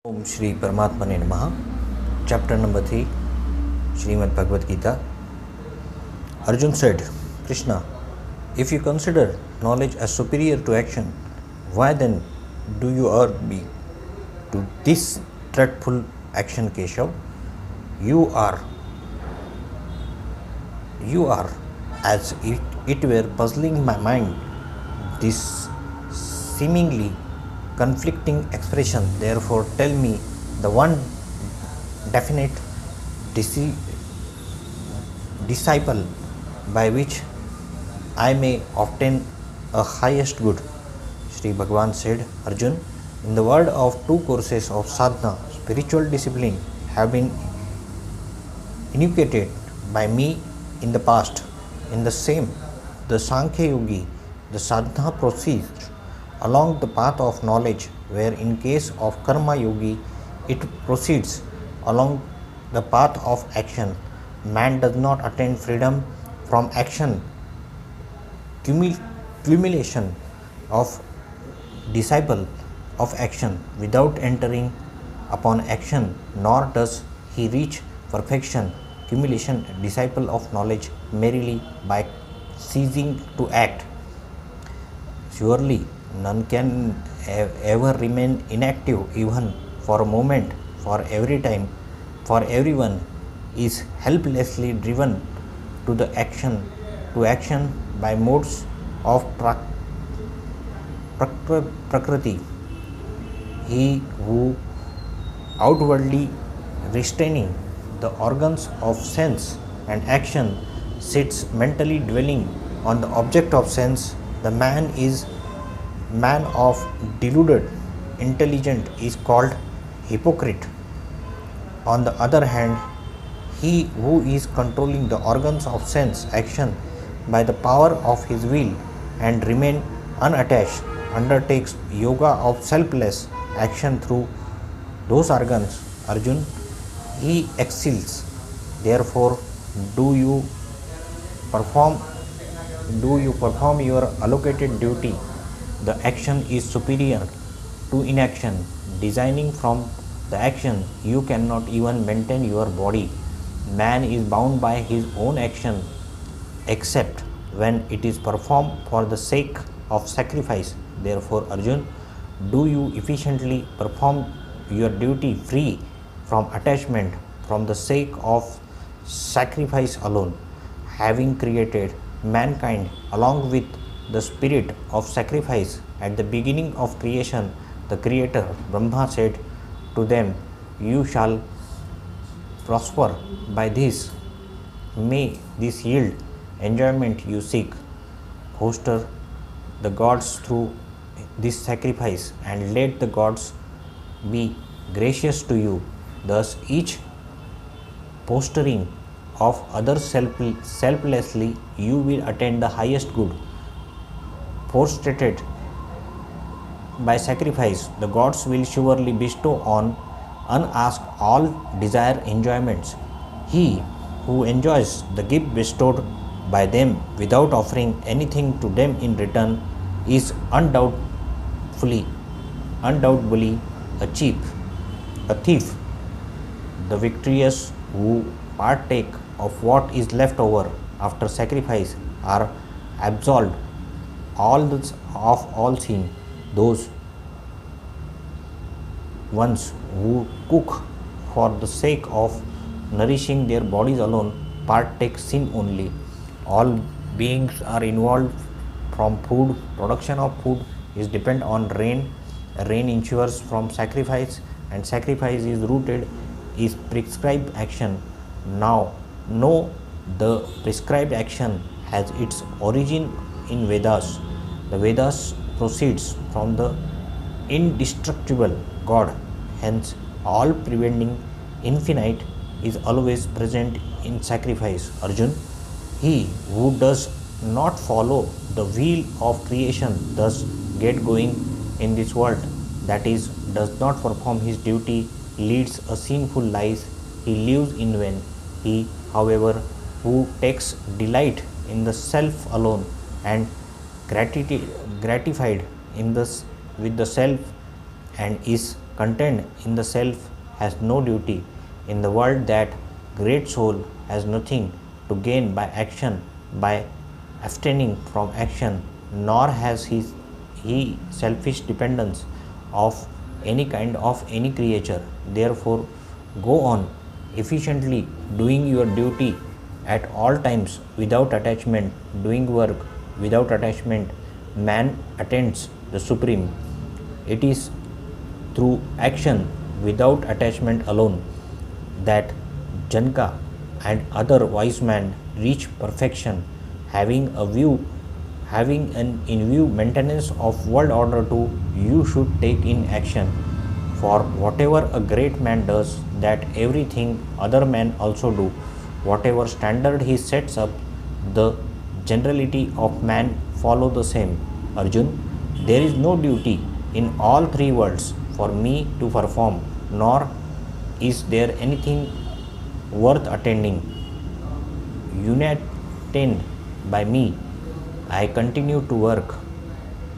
Om Shri Paramatmane Namaha. Chapter number 3, Srimad Bhagavadgita. Arjun said, Krishna, if you consider knowledge as superior to action, why then do you urge me to this dreadful action, Keshav? You are as it were puzzling my mind this seemingly conflicting expression. Therefore, tell me the one definite disciple by which I may obtain a highest good. Sri Bhagwan said, Arjun, in the world of two courses of sadhana, spiritual discipline have been inculcated by me in the past. In the same, the Sankhya Yogi, the sadhana proceeds along the path of knowledge, where in case of Karma Yogi, it proceeds along the path of action. Man does not attain freedom from action, cumulation of disciple of action without entering upon action, nor does he reach perfection, cumulation, disciple of knowledge merely by ceasing to act. Surely none can ever remain inactive even for a moment, for every time, for everyone is helplessly driven to action by modes of prakriti. He who outwardly restraining the organs of sense and action sits mentally dwelling on the object of sense. The man of deluded intelligence is called hypocrite. On the other hand, he who is controlling the organs of sense action by the power of his will and remain unattached undertakes yoga of selfless action through those organs. Arjun, he excels. Therefore, do you perform your allocated duty. The action is superior to inaction. Designing from the action, you cannot even maintain your body. Man is bound by his own action except when it is performed for the sake of sacrifice. Therefore, Arjun, do you efficiently perform your duty free from attachment from the sake of sacrifice alone. Having created mankind along with the spirit of sacrifice at the beginning of creation, the Creator Brahma said to them, you shall prosper by this. May this yield enjoyment you seek. Foster the gods through this sacrifice and let the gods be gracious to you. Thus each fostering of others selflessly, you will attain the highest good. Frustrated by sacrifice, the gods will surely bestow on unasked all desired enjoyments. He who enjoys the gift bestowed by them without offering anything to them in return is undoubtedly a thief. The victorious who partake of what is left over after sacrifice are absolved of all sin. Those ones who cook for the sake of nourishing their bodies alone partake sin only. All beings are involved from food. Production of food is dependent on rain. Rain ensures from sacrifice, and sacrifice is rooted is prescribed action. Now know the prescribed action has its origin in Vedas. The Vedas proceeds from the indestructible God. Hence, all preventing infinite is always present in sacrifice. Arjun, he who does not follow the wheel of creation, thus get going in this world, that is, does not perform his duty, leads a sinful life, he lives in vain. He, however, who takes delight in the self alone and gratified in this with the self and is contained in the self has no duty. In the world, that great soul has nothing to gain by action, by abstaining from action, nor has he selfish dependence of any kind of any creature. Therefore, go on efficiently doing your duty at all times without attachment, doing work without attachment. Man attains the supreme. It is through action without attachment alone that Janka and other wise men reach perfection, having an in view maintenance of world order too. You should take in action. For whatever a great man does, that everything other men also do. Whatever standard he sets up, the generality of man follow the same. Arjun, there is no duty in all three worlds for me to perform, nor is there anything worth attending. Unattained by me, I continue to work.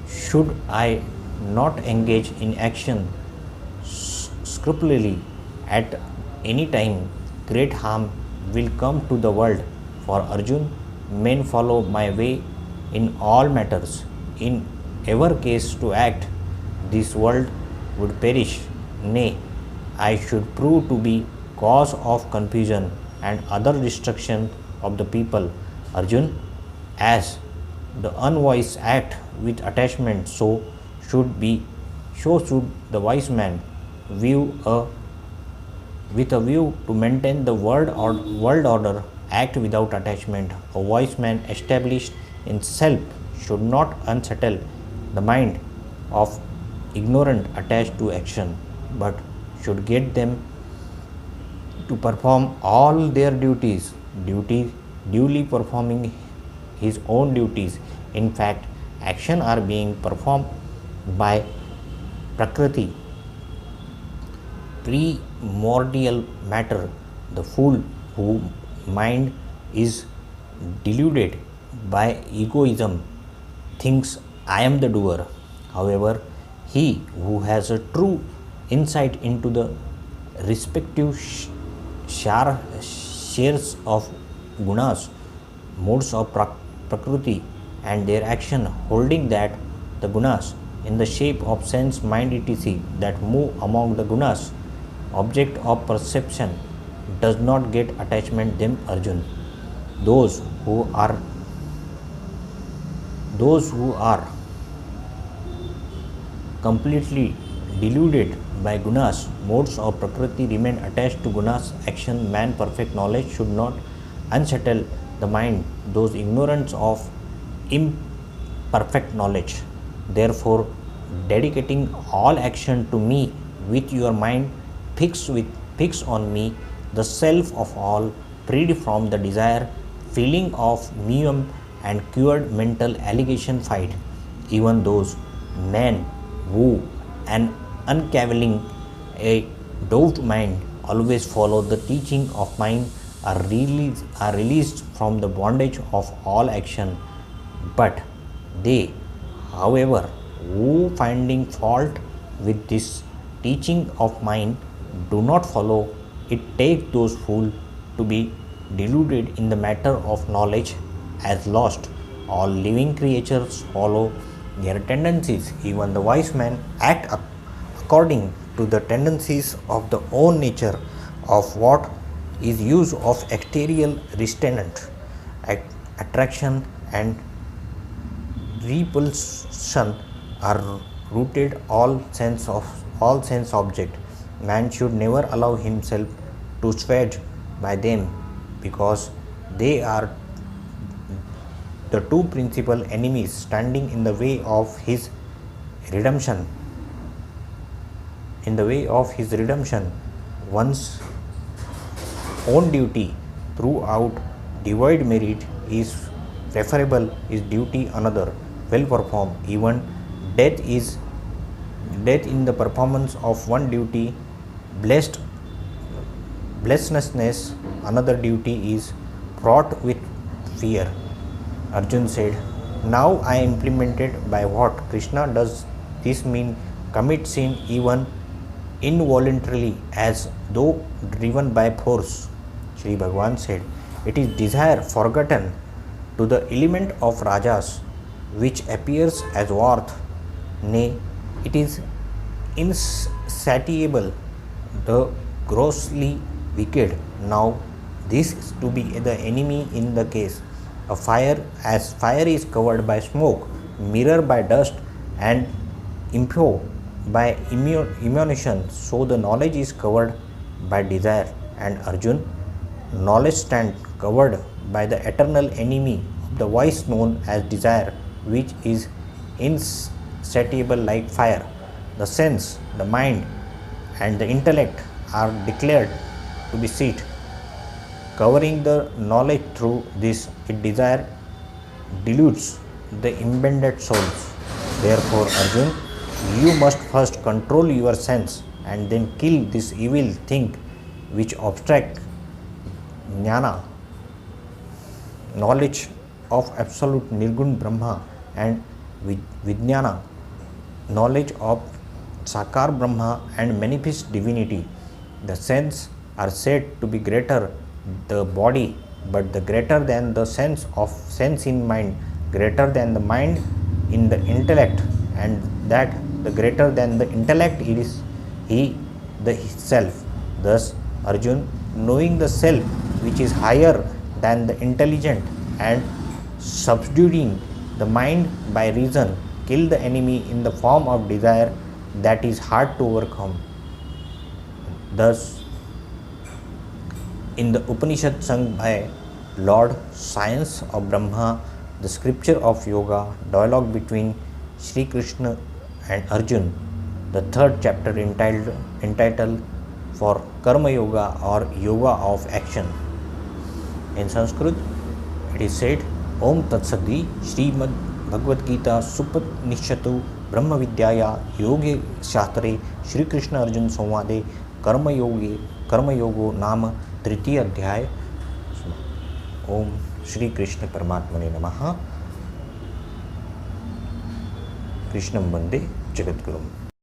Should I not engage in action scrupulously at any time, great harm will come to the world. For Arjun, men follow my way in all matters. In ever case to act, this world would perish. Nay, I should prove to be cause of confusion and other destruction of the people. Arjun, as the unwise act with attachment, so should the wise man view with a view to maintain the world order act without attachment. A wise man established in self should not unsettle the mind of ignorant attached to action, but should get them to perform all their duly performing his own duties. In fact, action are being performed by Prakriti, primordial matter. The fool whose mind is deluded by egoism thinks I am the doer. However, he who has a true insight into the respective shares of gunas, modes of Prakriti, and their action, holding that the gunas in the shape of sense, mind, etc., that move among the gunas, object of perception, does not get attachment them. Arjun, those who are completely deluded by gunas, modes of Prakriti, remain attached to gunas action. Man perfect knowledge should not unsettle the mind, those ignorance of imperfect knowledge. Therefore, dedicating all action to me with your mind fix on me, the self of all, freed from the desire, feeling of meum, and cured mental allegation fight. Even those men who an uncavailing a doubt mind always follow the teaching of mine are released from the bondage of all action. But they, however, who finding fault with this teaching of mine do not follow it, take those fools to be deluded in the matter of knowledge as lost. All living creatures follow their tendencies. Even the wise men act according to the tendencies of the own nature. Of what is use of exterior restraint, attraction and repulsion are rooted all sense object. Man should never allow himself to swayed by them, because they are the two principal enemies standing in the way of his redemption. One's own duty throughout devoid merit is preferable is duty another well performed. Even death in the performance of one duty, blessedness another duty is fraught with fear. Arjun said, now I implemented by what? Krishna, does this mean commit sin even involuntarily as though driven by force. Sri Bhagwan said, it is desire forgotten to the element of rajas which appears as worth, nay, it is insatiable, the grossly wicked. Now, this is to be the enemy in the case. A fire, as fire is covered by smoke, mirror by dust, and impure by emulsion, so the knowledge is covered by desire. And Arjun, knowledge stands covered by the eternal enemy of the vice known as desire, which is insatiable like fire. The sense, the mind, and the intellect are declared to be seat, covering the knowledge. Through this, it desire dilutes the embedded souls. Therefore, Arjun, you must first control your sense and then kill this evil thing which obstruct jnana, knowledge of absolute Nirgun Brahma, and Vijnana, knowledge of Sakar Brahma and manifest divinity. The sense are said to be greater the body, but the greater than the sense of sense in mind, greater than the mind in the intellect, and that the greater than the intellect is he the self. Thus, Arjun, knowing the self which is higher than the intelligent and subduing the mind by reason, kill the enemy in the form of desire that is hard to overcome. Thus, in the Upanishad sung by Lord Science of Brahma, the scripture of yoga, dialogue between Sri Krishna and Arjun, the third chapter entitled for Karma Yoga or Yoga of Action. In Sanskrit, it is said, Om Tat Sadi Srimad Bhagavadgita Supanishatu Brahma Vidyaya Yoge Shastre Shri Krishna Arjun Samvade Karma Yogo Nama तृतीय अध्याय. ओम श्री कृष्ण परमात्मने नमः. कृष्णं वंदे जगद्गुरुम्.